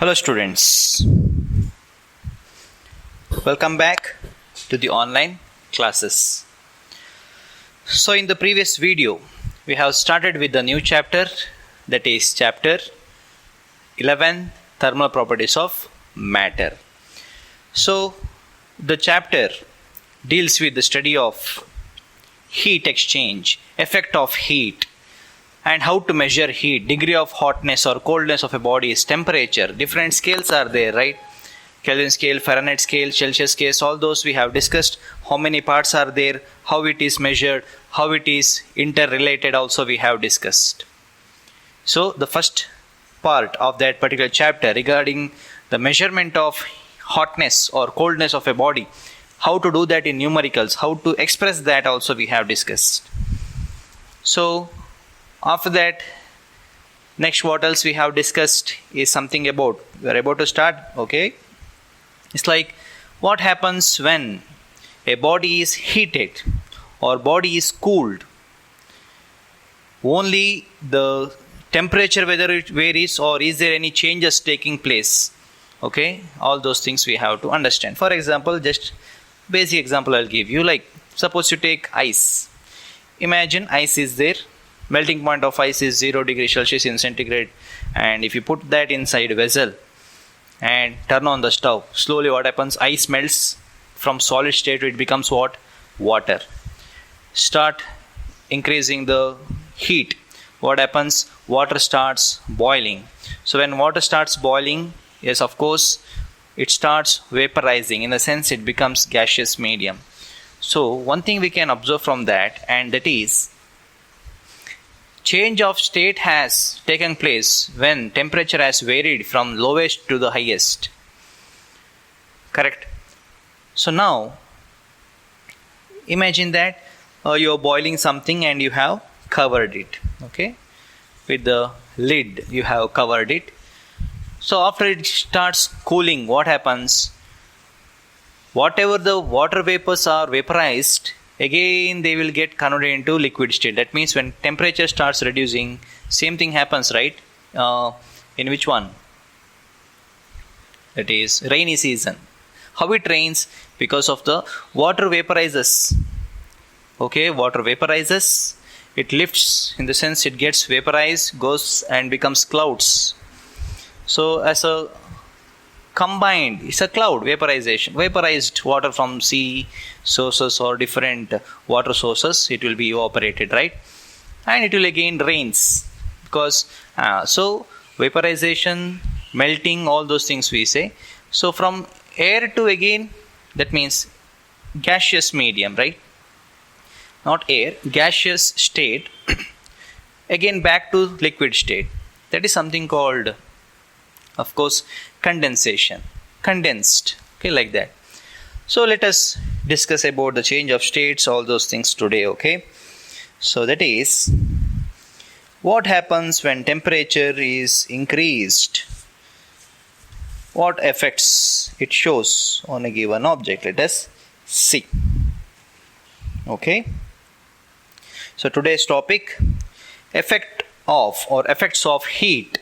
Hello students, welcome back to the online classes. So in the previous video, we have started with the new chapter, that is chapter 11, Thermal Properties of Matter. So the chapter deals with the study of heat exchange, effect of heat, and how to measure heat, degree of hotness or coldness of a body's temperature. Different scales are there, right? Kelvin scale, Fahrenheit scale, Celsius scale, all those we have discussed. How many parts are there, how it is measured, how it is interrelated also we have discussed. So the first part of that particular chapter regarding the measurement of hotness or coldness of a body, how to do that in numericals, how to express that also we have discussed. So after that, next what else we have discussed is something about, we are about to start, okay? It's like what happens when a body is heated or body is cooled. Only the temperature, whether it varies or is there any changes taking place, okay? All those things we have to understand. For example, just basic example I'll give you, like suppose you take ice. Imagine ice is there. Melting point of ice is 0 degrees Celsius in centigrade, and if you put that inside a vessel and turn on the stove, slowly what happens? Ice melts from solid state, it becomes what? Water. Start increasing the heat. What happens? Water starts boiling. So when water starts boiling, yes, of course, it starts vaporizing. In a sense, it becomes gaseous medium. So one thing we can observe from that, and that is change of state has taken place when temperature has varied from lowest to the highest. Correct? So now, imagine that you are boiling something and you have covered it. Okay? With the lid, you have covered it. So after it starts cooling, what happens? Whatever the water vapors are vaporized, again they will get converted into liquid state. That means when temperature starts reducing, same thing happens, right? In which one? That is rainy season. How it rains? Because of the water vaporizes. Okay, water vaporizes. It lifts, in the sense it gets vaporized, goes and becomes clouds. So as a combined, it's a cloud vaporization, vaporized water from sea sources or different water sources, it will be evaporated, right? And it will again rains, because so vaporization, melting, all those things we say. So from air to, again, that means gaseous medium, right? Not air, gaseous state, again back to liquid state. That is something called, of course, condensation. Condensed. Okay, like that. So let us discuss about the change of states, all those things today, okay? So that is, what happens when temperature is increased? What effects it shows on a given object? Let us see. Okay? So today's topic, effect of or effects of heat.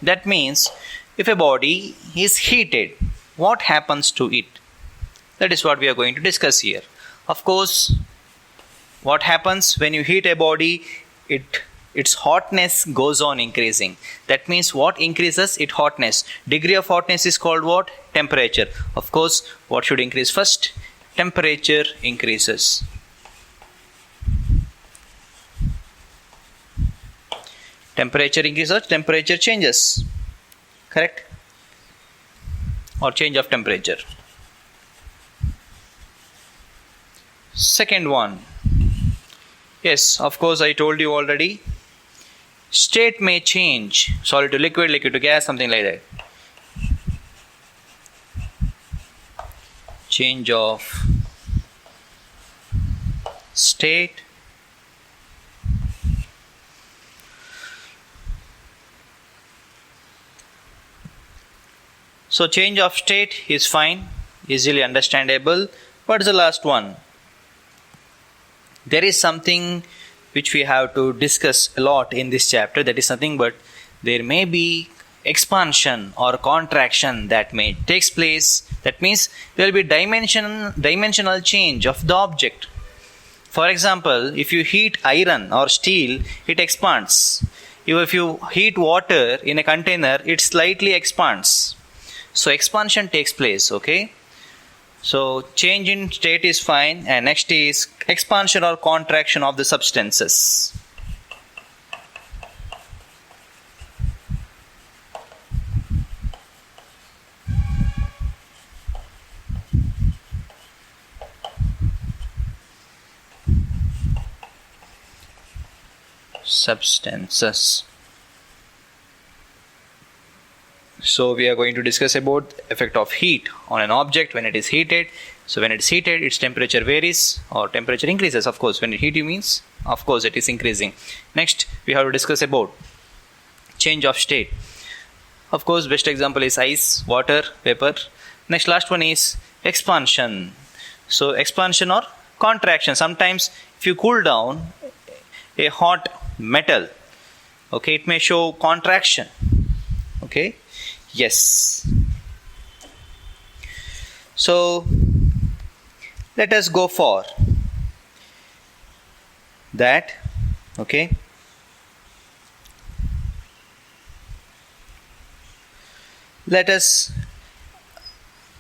That means, if a body is heated, what happens to it? That is what we are going to discuss here. Of course, what happens when you heat a body, its hotness goes on increasing. That means what increases? Its hotness. Degree of hotness is called what? Temperature. Of course, what should increase first? Temperature increases. Temperature increases, temperature changes. Correct? Or change of temperature. Second one. Yes, of course, I told you already. State may change. Solid to liquid, liquid to gas, something like that. Change of state. So change of state is fine, easily understandable. What is the last one? There is something which we have to discuss a lot in this chapter. That is nothing but there may be expansion or contraction that may takes place. That means there will be dimensional change of the object. For example, if you heat iron or steel, it expands. If you heat water in a container, it slightly expands. So expansion takes place, okay? So change in state is fine, and next is expansion or contraction of the substances. Substances. So we are going to discuss about effect of heat on an object when it is heated. So when it is heated, its temperature varies or temperature increases. Of course, when it heated means, of course, it is increasing. Next, we have to discuss about change of state. Of course, best example is ice, water, vapor. Next, last one is expansion. So expansion or contraction. Sometimes if you cool down a hot metal, okay, it may show contraction. Okay. Yes. So let us go for that. Okay. Let us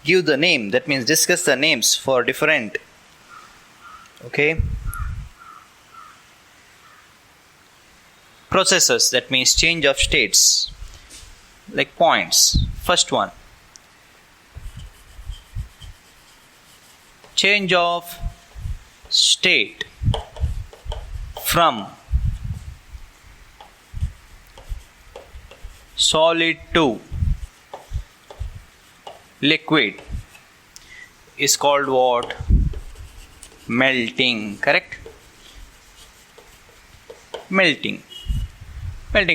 give the name. That means discuss the names for different. Okay. Processes. That means change of states. Like points. First one, change of state from solid to liquid is called what? Melting. Correct? Melting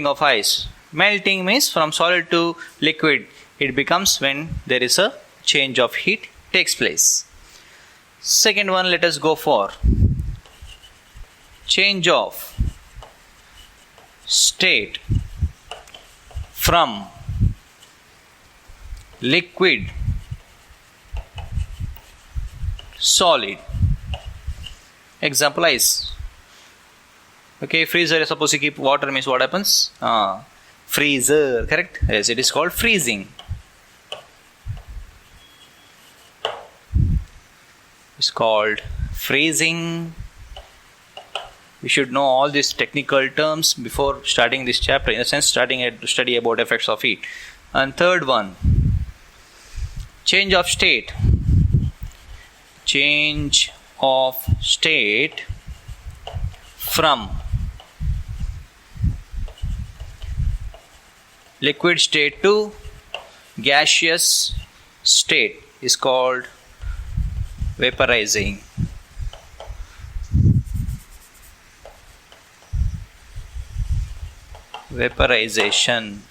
of ice. Melting means from solid to liquid. It becomes when there is a change of heat takes place. Second one, let us go for change of state from liquid solid. Example, ice. Okay, freezer is supposed to keep water means what happens? Freezer, correct? Yes, it is called freezing. It's called freezing. We should know all these technical terms before starting this chapter, in a sense starting a study about effects of heat. And third one, change of state. Change of state from liquid state to gaseous state is called vaporizing. Vaporization.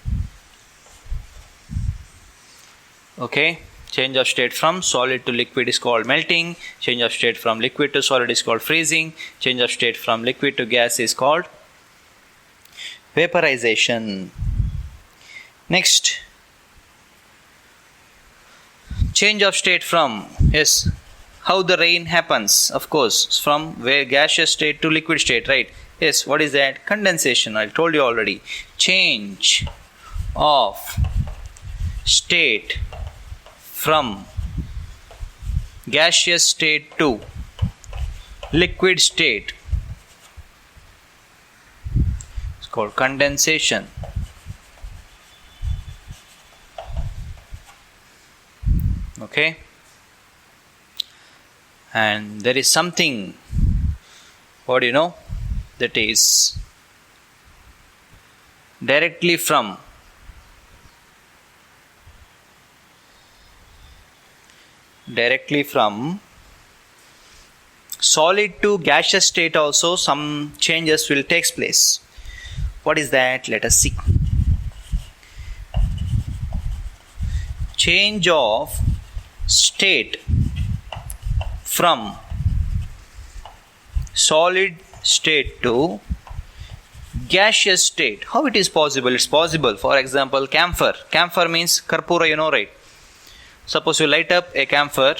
Okay. Change of state from solid to liquid is called melting. Change of state from liquid to solid is called freezing. Change of state from liquid to gas is called vaporization. Next, change of state from, yes, how the rain happens, of course, from where gaseous state to liquid state, right? Yes, what is that? Condensation, I told you already. Change of state from gaseous state to liquid state. It's called condensation. Okay, and there is something, what do you know, that is directly from solid to gaseous state also some changes will take place. What is that? Let us see. Change of state from solid state to gaseous state. How it is possible? It's possible. For example, camphor. Camphor means karpura, right? Suppose you light up a camphor,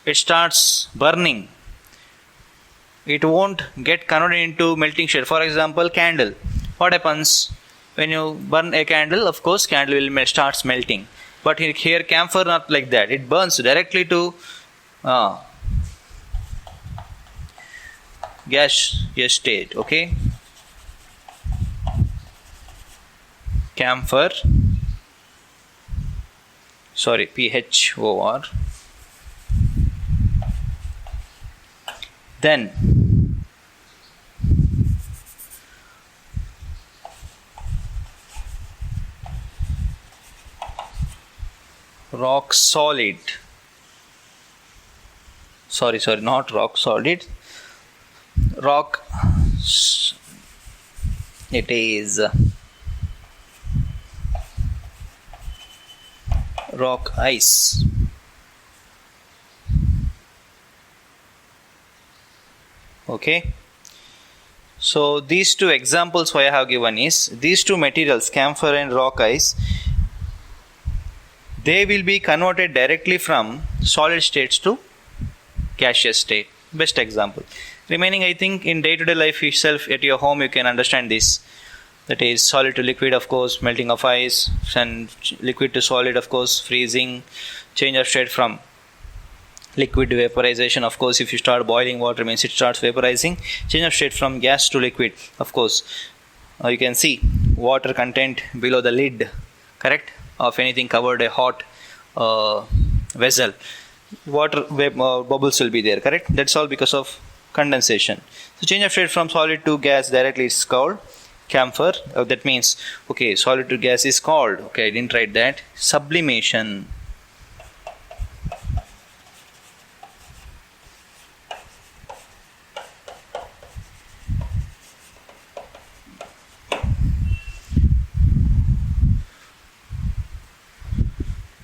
it starts burning. It won't get converted into melting state. For example, candle. What happens when you burn a candle? Of course, candle will starts melting. But here, camphor not like that. It burns directly to gaseous state. Okay. Camphor. Sorry, PHOR. Then rock solid. Sorry, not rock solid. Rock. It is rock ice. Okay. So these two examples why I have given is these two materials, camphor and rock ice, they will be converted directly from solid states to gaseous state. Best example. Remaining, I think, in day-to-day life itself at your home you can understand this. That is solid to liquid, of course, melting of ice, and liquid to solid, of course, freezing, change of state from liquid to vaporization. Of course, if you start boiling water, means it starts vaporizing. Change of state from gas to liquid. Of course, you can see water content below the lid, correct, of anything covered a hot vessel. Water bubbles will be there, correct. That's all because of condensation. So change of state from solid to gas directly is called camphor. That means, okay, solid to gas is called, okay, I didn't write that, sublimation.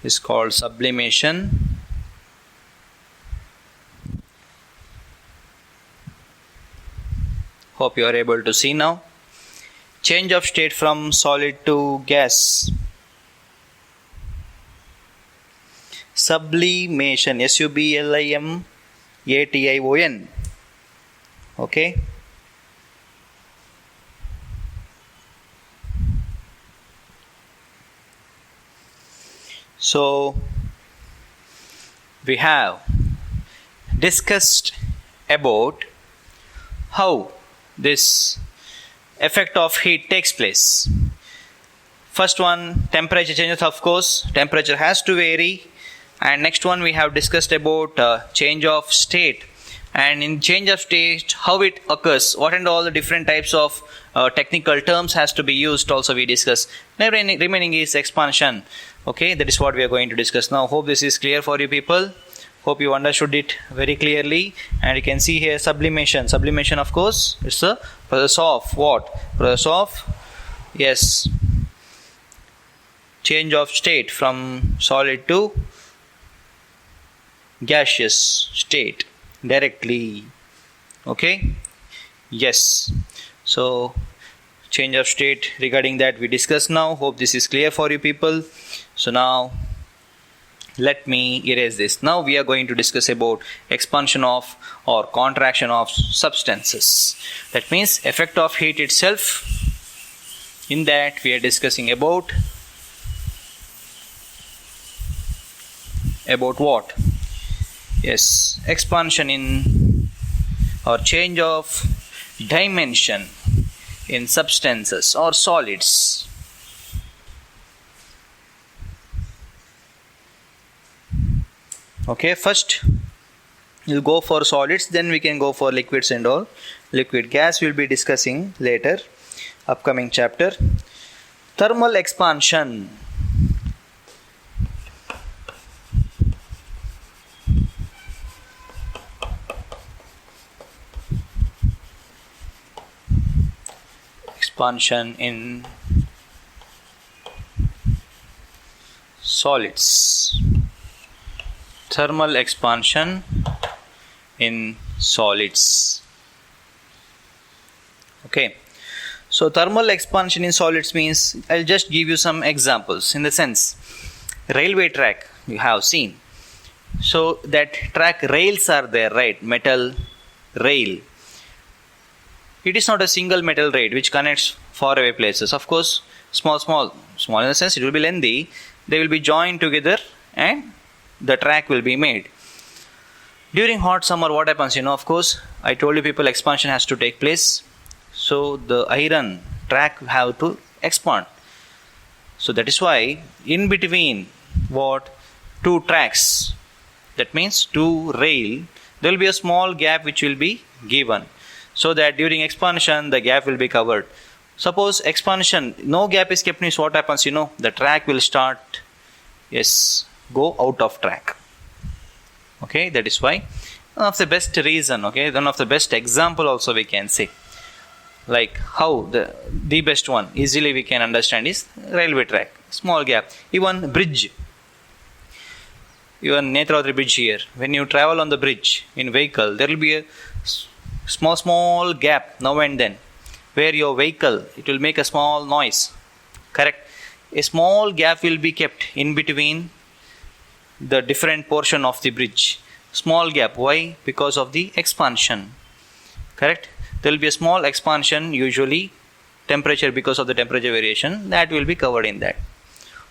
Is called sublimation. Hope you are able to see now. Change of state from solid to gas. Sublimation. Sublimation. Okay. So we have discussed about how this effect of heat takes place. First one, temperature changes, of course. Temperature has to vary. And next one, we have discussed about change of state. And in change of state, how it occurs, what and all the different types of technical terms has to be used, also we discuss. Remaining is expansion. Okay, that is what we are going to discuss now. Hope this is clear for you people. Hope you understood it very clearly. And you can see here sublimation. Sublimation, of course, it's the process of what? Process of, yes, change of state from solid to gaseous state directly. Okay, yes. So change of state, regarding that we discuss now. Hope this is clear for you people. So now let me erase this. Now we are going to discuss about expansion of or contraction of substances. That means effect of heat itself. In that we are discussing about what? Yes, expansion in or change of dimension in substances or solids. Okay, first we'll go for solids, then we can go for liquids and all. Liquid gas we'll be discussing later, upcoming chapter. Thermal expansion. Expansion in solids. Thermal expansion in solids. Okay. So thermal expansion in solids means, I'll just give you some examples. In the sense, railway track you have seen. So that track rails are there, right? Metal rail. It is not a single metal rail which connects faraway places. Of course, small in the sense it will be lengthy. They will be joined together and the track will be made. During hot summer, what happens? Of course, I told you people expansion has to take place. So the iron track have to expand. So that is why in between two tracks, that means two rail, there will be a small gap which will be given, so that during expansion the gap will be covered. Suppose expansion, no gap is kept, means what happens? The track will start, go out of track. Okay, that is why one of the best reason, one of the best example also we can say. Like how the best one easily we can understand is railway track, small gap. Even bridge, even Netravati bridge here, when you travel on the bridge in vehicle, there will be a small gap now and then, where your vehicle, it will make a small noise, correct? A small gap will be kept in between the different portion of the bridge. Small gap, why? Because of the expansion, correct? There will be a small expansion, usually temperature, because of the temperature variation, that will be covered in that.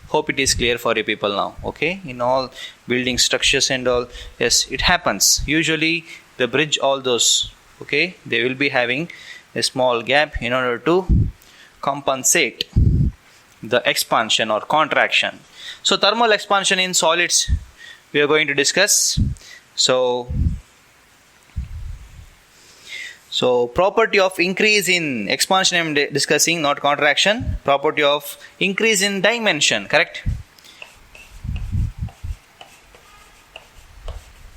Hope it is clear for you people now. Okay, in all building structures and all, yes, it happens. Usually the bridge, all those, okay, they will be having a small gap in order to compensate the expansion or contraction. So thermal expansion in solids we are going to discuss. So property of increase in expansion I am discussing, not contraction. Property of increase in dimension, correct?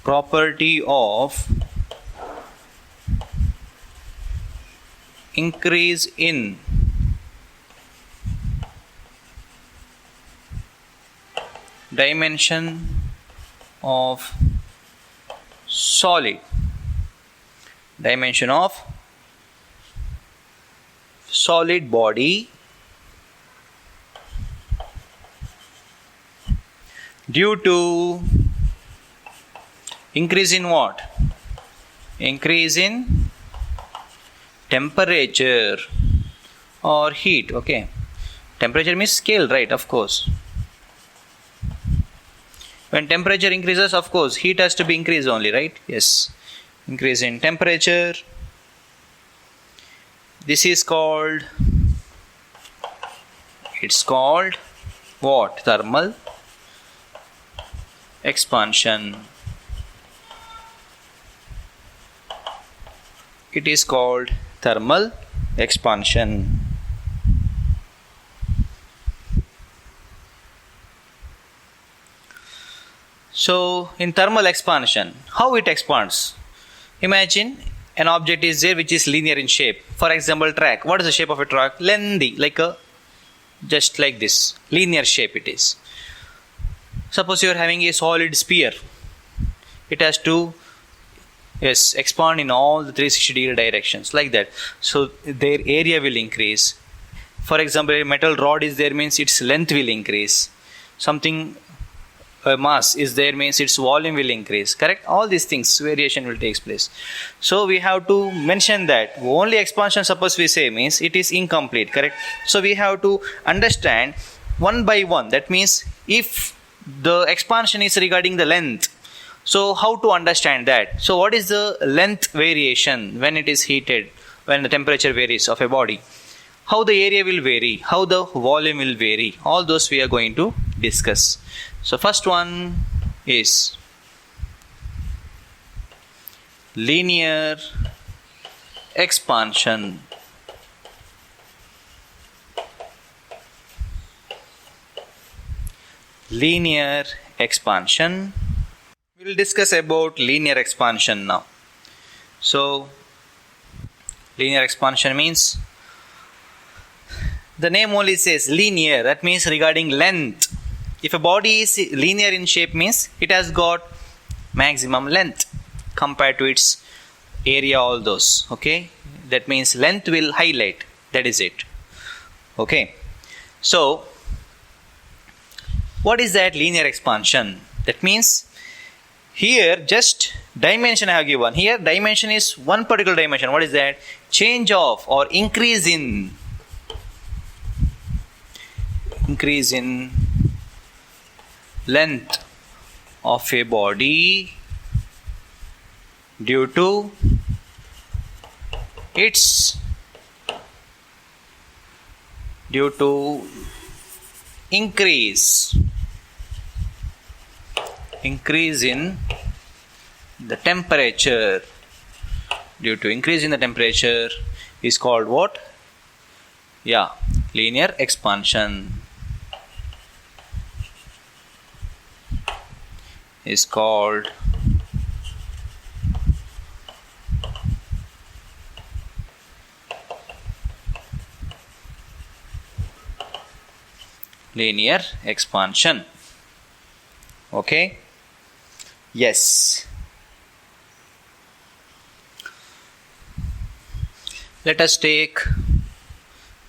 Property of increase in dimension of solid. Dimension of solid body due to increase in what? Increase in temperature or heat. Okay, temperature means scale, right? Of course, when temperature increases, of course heat has to be increased only, right? Yes, increase in temperature. This is called, it's called what? Thermal expansion. It is called thermal expansion. So in thermal expansion, how it expands? Imagine an object is there which is linear in shape. For example, track. What is the shape of a track? Lengthy, like just like this. Linear shape it is. Suppose you are having a solid sphere. It has to expand in all the 360-degree directions, like that. So their area will increase. For example, a metal rod is there, means its length will increase. Something mass is there, means its volume will increase, correct? All these things, variation will take place. So we have to mention that only expansion, suppose we say, means it is incomplete, correct? So we have to understand one by one. That means if the expansion is regarding the length, so how to understand that? So what is the length variation when it is heated, when the temperature varies of a body? How the area will vary, how the volume will vary, all those we are going to discuss. So first one is linear expansion. Linear expansion. We will discuss about linear expansion now. So linear expansion means, the name only says linear, that means regarding length. If a body is linear in shape, means it has got maximum length, compared to its area, all those. Okay, that means length will highlight, that is it. Okay, so what is that linear expansion? That means here just dimension I have given. Here dimension is one particular dimension. What is that? Change of or increase in length of a body due to increase in the temperature. Due to increase in the temperature is called what? Yeah, linear expansion is called linear expansion. Okay, yes. Let us take,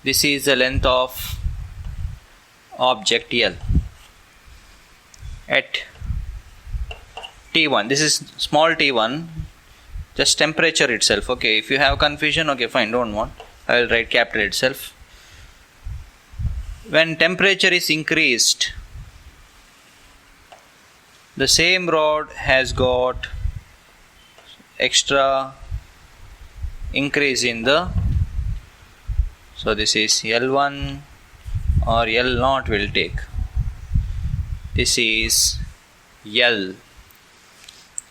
this is the length of object L at T1. This is small T1, just temperature itself. Okay, if you have confusion, okay, fine, don't want, I will write capital itself. When temperature is increased, the same rod has got extra increase in the, so this is L1 or L0 will take. This is L.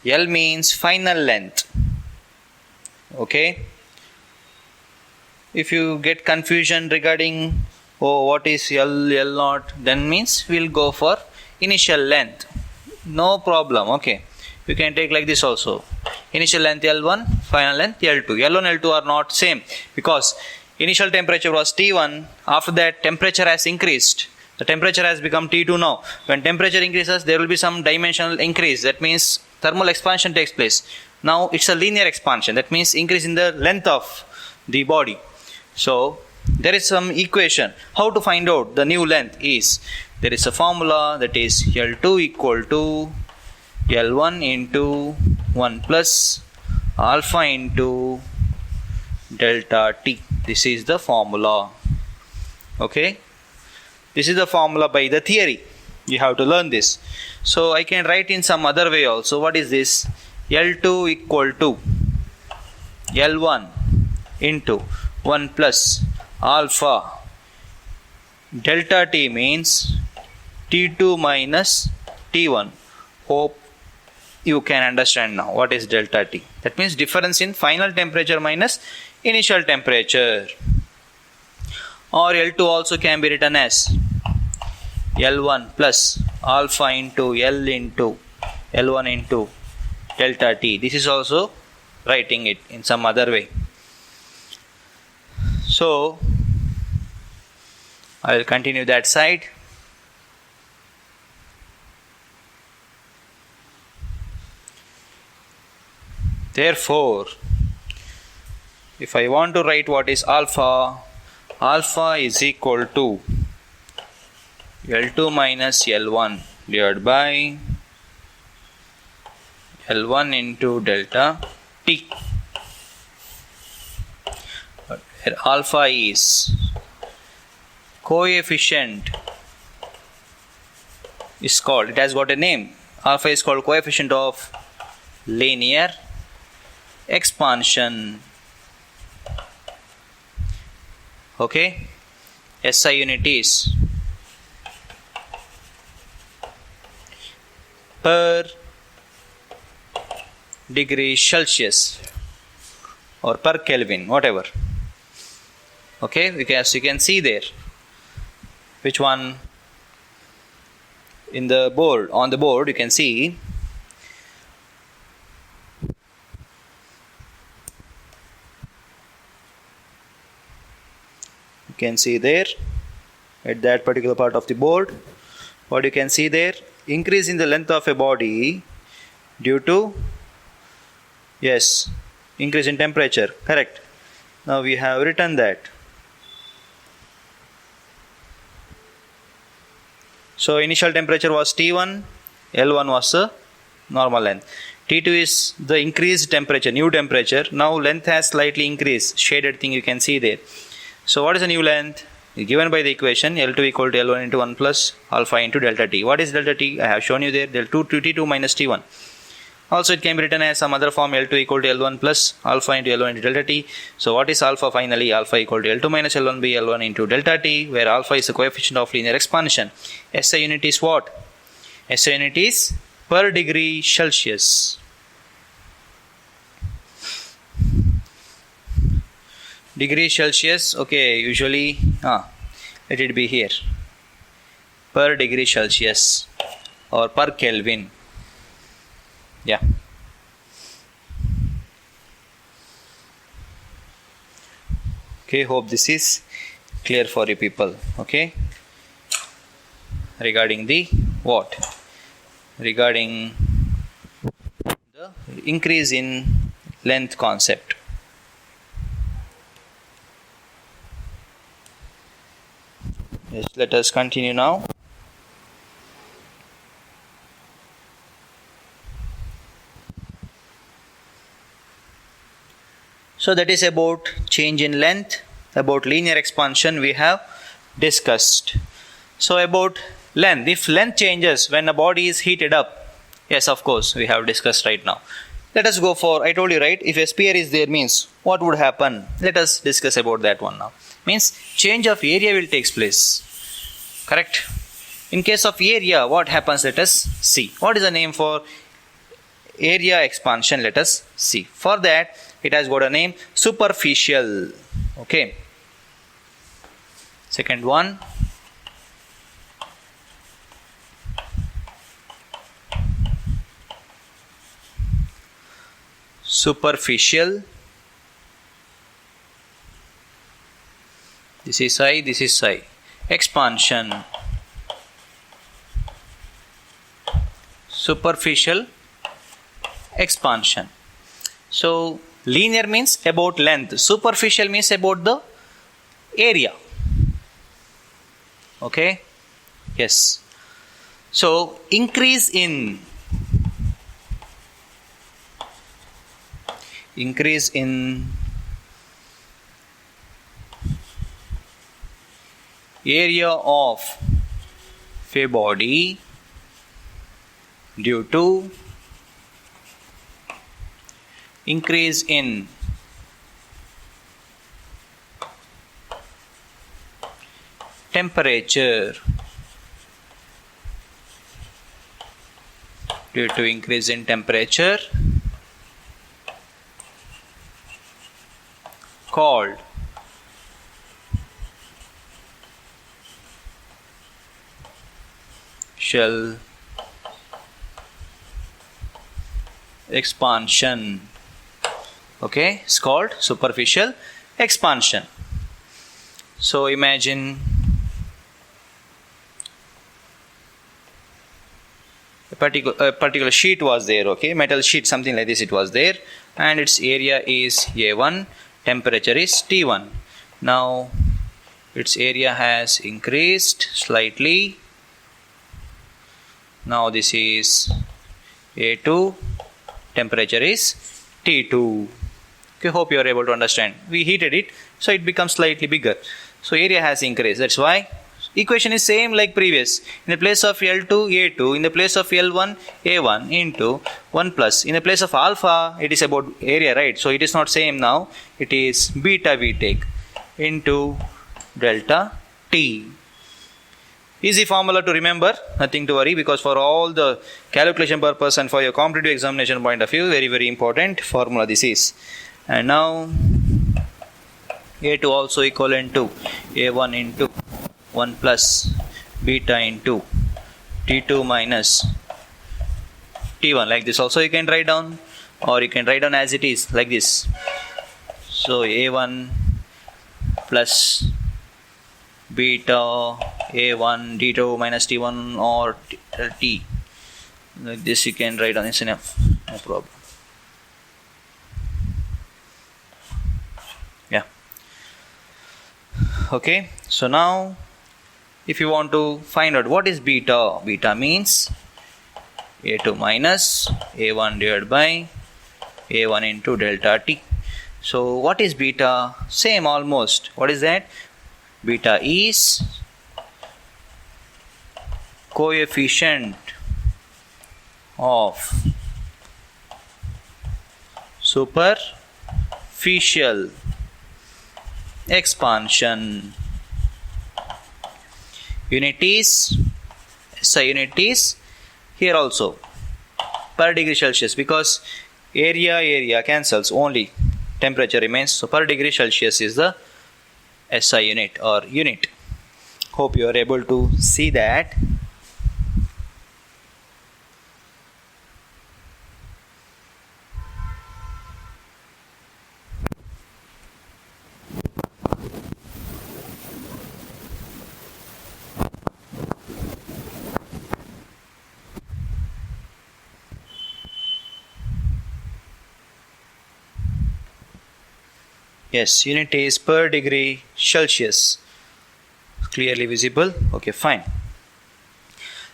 L means final length. Okay. If you get confusion regarding what is L0, then means we'll go for initial length. No problem. Okay. You can take like this also. Initial length L1, final length L2. L1, L2 are not same because initial temperature was T1. After that, temperature has increased. The temperature has become T2 now. When temperature increases, there will be some dimensional increase. That means thermal expansion takes place. Now it's a linear expansion. That means increase in the length of the body. So there is some equation. How to find out the new length is, there is a formula, that is L2 equal to L1 into 1 plus alpha into delta T. This is the formula. Okay. This is the formula by the theory. You have to learn this. So I can write in some other way also. What is this? L2 equal to L1 into 1 plus alpha delta T means T2 minus T1. Hope you can understand now what is delta T. That means difference in final temperature minus initial temperature. Or L2 also can be written as L1 plus alpha into L into L1 into delta T. This is also writing it in some other way. So I will continue that side. Therefore, if I want to write what is alpha, alpha is equal to L2 minus L1 divided by L1 into delta T. Here alpha is coefficient, is called, it has got a name. Alpha is called coefficient of linear expansion. Okay. SI unit is per degree Celsius or per Kelvin, whatever. Okay, because you can see there which one in the board, on the board you can see there at that particular part of the board. What you can see there, increase in the length of a body due to Yes, increase in temperature, correct. Now we have written that. So initial temperature was T1, L1 was the normal length. T2 is the increased temperature, new temperature. Now length has slightly increased, shaded thing you can see there. So what is the new length? Given by the equation L2 equal to L1 into 1 plus alpha into delta T. What is delta T? I have shown you there, delta 2 T2 minus T1. Also it can be written as some other form, L2 equal to L1 plus alpha into L1 into delta T. So what is alpha finally? Alpha equal to L2 minus L1 by L1 into delta T, where alpha is the coefficient of linear expansion. SI unit is what? SI unit is per degree Celsius. Degree Celsius, okay, usually let it be here. Per degree Celsius or per Kelvin. Yeah. Okay, hope this is clear for you people. Okay. Regarding the what? Regarding the increase in length concept. Yes, let us continue now. So that is about change in length, about linear expansion we have discussed. So about length, if length changes when a body is heated up, yes, of course, we have discussed right now. Let us go for, I told you right, if a sphere is there means what would happen? Let us discuss about that one now. Means change of area will take place. Correct? In case of area, what happens? Let us see. What is the name for area expansion? Let us see. For that, it has got a name, superficial. Okay. Second one. Superficial. This is I, this is I. Expansion. Superficial expansion. So linear means about length. Superficial means about the area. Okay. Yes. So increase in area of a body due to increase in temperature, due to increase in temperature called shell expansion. Okay, it's called superficial expansion. So imagine a particular sheet was there, okay, metal sheet, something like this it was there, and its area is A1, temperature is T1. Now its area has increased slightly. Now this is A2, temperature is T2. Okay, hope you are able to understand. We heated it, so it becomes slightly bigger. So area has increased. That's why equation is same like previous. In the place of L2, A2. In the place of L1, A1 into 1 plus. In the place of alpha, it is about area, right? So it is not same now. It is beta we take into delta T. Easy formula to remember, nothing to worry, because for all the calculation purpose and for your competitive examination point of view, very, very important formula this is. And now A2 also equivalent to A1 into 1 plus beta into T2 minus T1. Like this also you can write down, or you can write down as it is like this. So A1 plus beta A1 D2 minus T1 or T. Like this you can write down, it's enough, no problem. Okay, so now if you want to find out what is beta, beta means A2 minus A1 divided by A1 into delta T. So what is beta? Same almost. What is that? Beta is coefficient of superficial expansion. Unit is SI unit is here also per degree Celsius, because area cancels, only temperature remains. So per degree Celsius is the SI unit or unit. Hope you are able to see that. Yes, unit is per degree Celsius. Clearly visible. Okay, fine.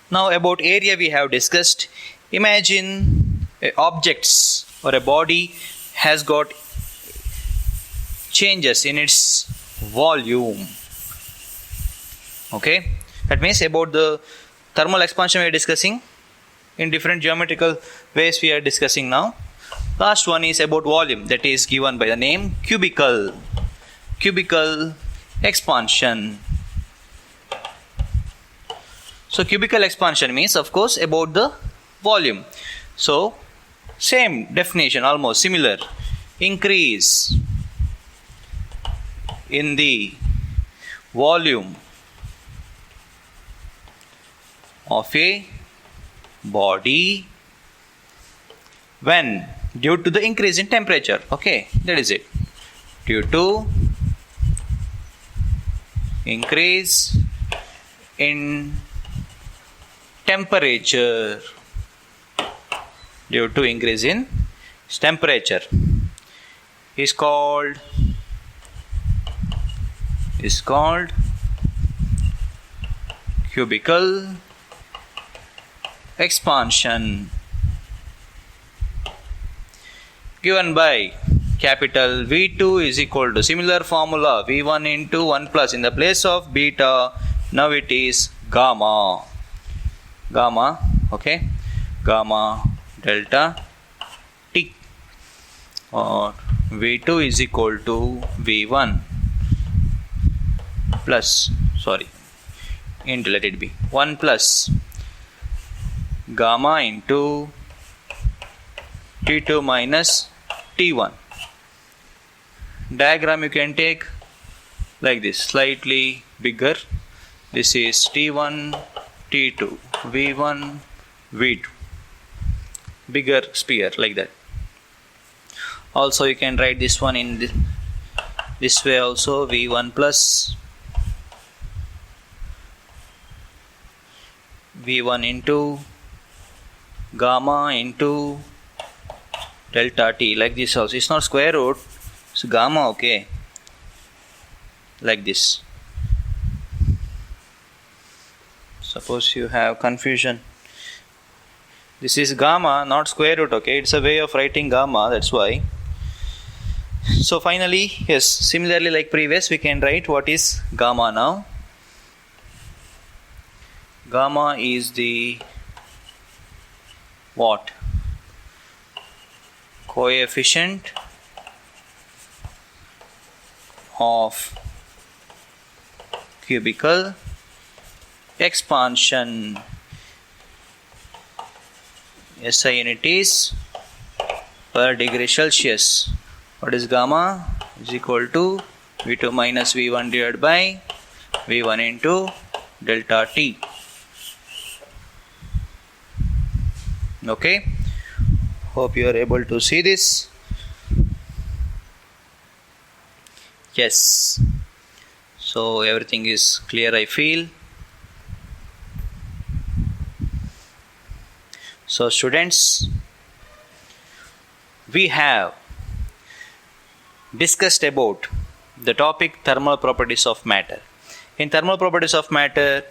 Now about area we have discussed. Imagine objects or a body has got changes in its volume. Okay, that means about the thermal expansion we are discussing in different geometrical ways we are discussing now. Last one is about volume, that is given by the name cubical expansion. So cubical expansion means, of course, about the volume. So same definition, almost similar. Increase in the volume of a body when due to the increase in temperature. Okay, that is it. Due to increase in temperature. Due to increase in temperature is called cubical expansion, given by capital V2 is equal to similar formula V1 into 1 plus, in the place of beta now it is gamma, okay, gamma delta T, or V2 is equal to V1 plus, into, let it be 1 plus gamma into T2 minus T1. Diagram you can take like this, slightly bigger. This is T1, T2, V1, V2. Bigger sphere like that. Also you can write this one in this way also, V1 plus V1 into gamma into delta T, like this also. It's not square root, it's gamma, okay, like this. Suppose you have confusion, this is gamma, not square root, okay, it's a way of writing gamma, that's why. So finally, yes, similarly like previous, we can write what is gamma now. Gamma is the what? Coefficient of cubical expansion. SI unit is per degree Celsius. What is gamma? Is equal to V2 minus V1 divided by V1 into delta T. Okay, hope you are able to see this. Yes, so everything is clear, I feel. So students, we have discussed about the topic thermal properties of matter. In thermal properties of matter,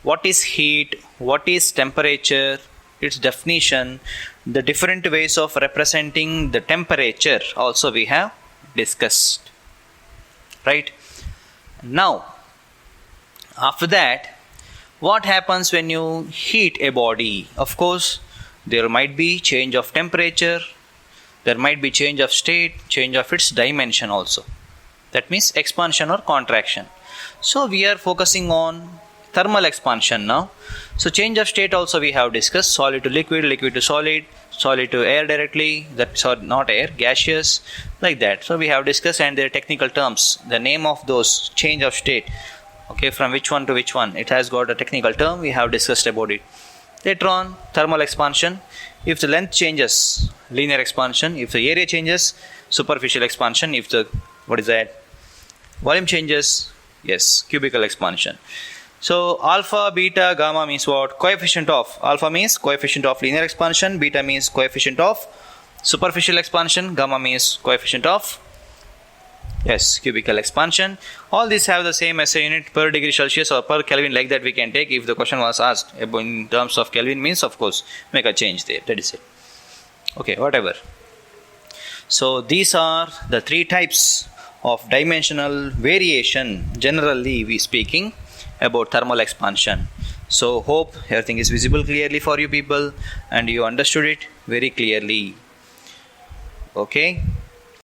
what is heat, what is temperature, its definition, the different ways of representing the temperature also we have discussed. Right? Now, after that, what happens when you heat a body? Of course, there might be change of temperature, there might be change of state, change of its dimension also. That means expansion or contraction. So we are focusing on thermal expansion now. So change of state also we have discussed, solid to liquid, liquid to solid, solid to air directly, that's not air, gaseous, like that. So we have discussed, and their technical terms, the name of those change of state, okay, from which one to which one, it has got a technical term, we have discussed about it. Later on, thermal expansion, if the length changes, linear expansion, if the area changes, superficial expansion, if the, what is that, volume changes, yes, cubical expansion. So alpha, beta, gamma means what? Coefficient of. Alpha means coefficient of linear expansion, beta means coefficient of superficial expansion, gamma means coefficient of, yes, cubical expansion. All these have the same SI unit per degree Celsius or per Kelvin, like that we can take. If the question was asked in terms of Kelvin, means of course make a change there. That is it. Okay, whatever. So these are the three types of dimensional variation, generally we speaking, about thermal expansion. So hope everything is visible clearly for you people and you understood it very clearly. Okay.